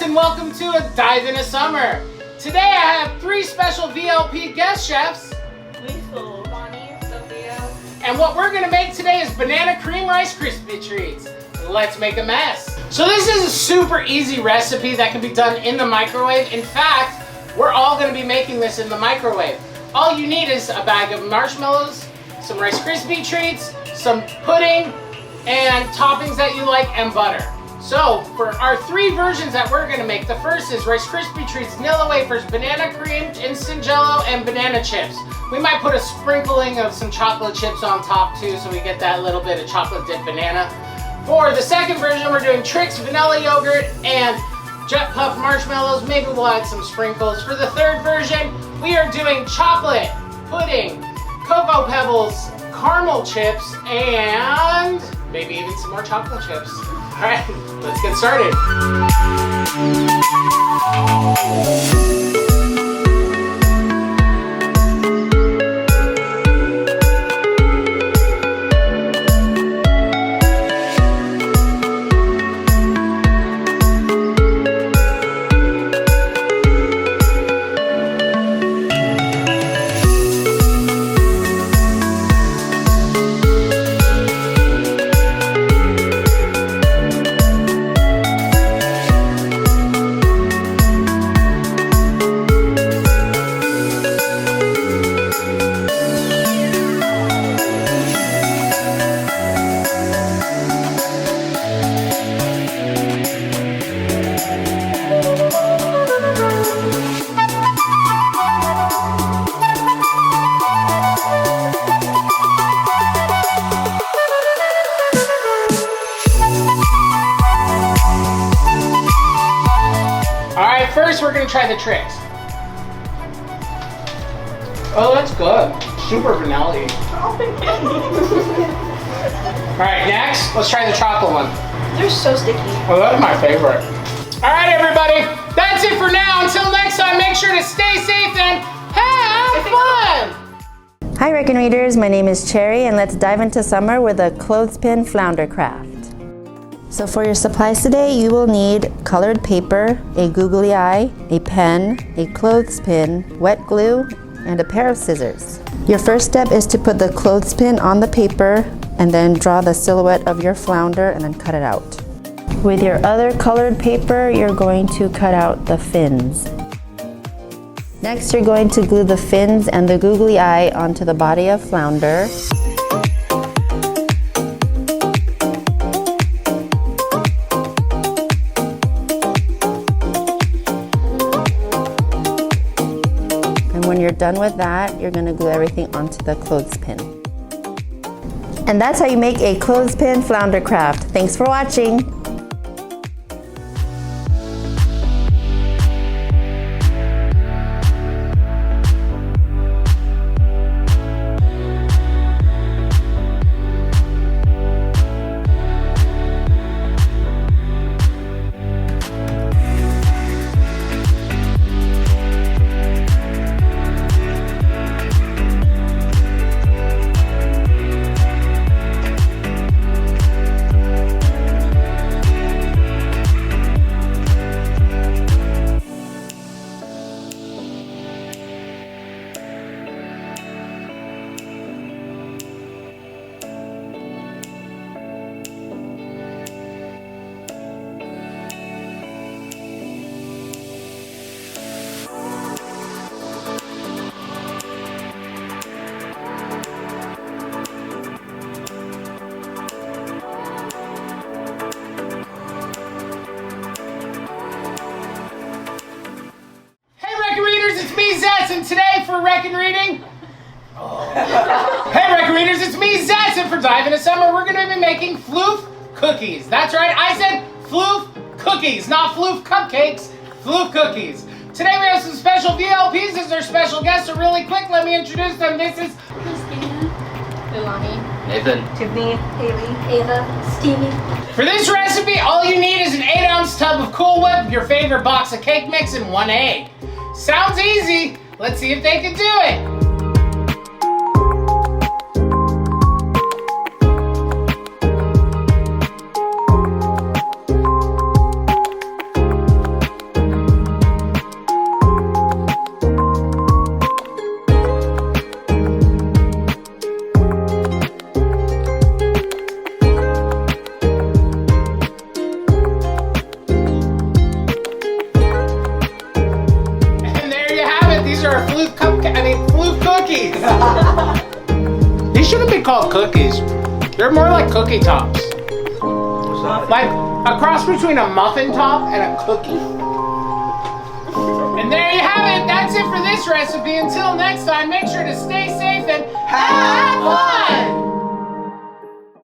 And welcome to a Dive Into Summer. Today I have 3 special VLP guest chefs. Waffle, Bonnie, Sophia. And what we're gonna make today is banana cream rice Krispie treats. Let's make a mess. So this is a super easy recipe that can be done in the microwave. In fact, we're all gonna be making this in the microwave. All you need is a bag of marshmallows, some Rice Krispie treats, some pudding, and toppings that you like, and butter. So for our 3 versions that we're gonna make, the first is Rice Krispie treats, vanilla wafers, banana cream, instant jello, and banana chips. We might put a sprinkling of some chocolate chips on top too, so we get that little bit of chocolate dip banana. For the second version, we're doing Trix vanilla yogurt and Jet Puff marshmallows. Maybe we'll add some sprinkles. For the third version, we are doing chocolate, pudding, Cocoa Pebbles, caramel chips, and maybe even some more chocolate chips. All right, let's get started. First, we're gonna try the Trix. Oh, that's good. Super vanilla-y. All right, next, let's try the chocolate one. They're so sticky. Oh, that's my favorite. All right, everybody, that's it for now. Until next time, make sure to stay safe and have fun. Hi, Reckon Readers. My name is Cherry, and let's dive into summer with a Clothespin Flounder craft. So for your supplies today, you will need colored paper, a googly eye, a pen, a clothespin, wet glue, and a pair of scissors. Your first step is to put the clothespin on the paper and then draw the silhouette of your flounder and then cut it out. With your other colored paper, you're going to cut out the fins. Next, you're going to glue the fins and the googly eye onto the body of Flounder. When you're done with that, you're going to glue everything onto the clothespin. And that's how you make a clothespin flounder craft. Thanks for watching. and today for Rec and Reading. Hey, Rec and Readers, it's me, Zaz, and for Dive Into Summer, we're gonna be making Floof cookies. That's right, I said Floof cookies, not Floof cupcakes, Floof cookies. Today we have some special VLPs as our special guests, so really quick, let me introduce them. This is Christina, Ilani, Nathan. Tiffany, Haley, Ava, Stevie. For this recipe, all you need is an 8-ounce tub of Cool Whip, your favorite box of cake mix, and 1 egg. Sounds easy. Let's see if they can do it. These are Floof cookies. These shouldn't be called cookies. They're more like cookie tops. What's that? Like a cross between a muffin top and a cookie. And there you have it. That's it for this recipe. Until next time, make sure to stay safe and have fun.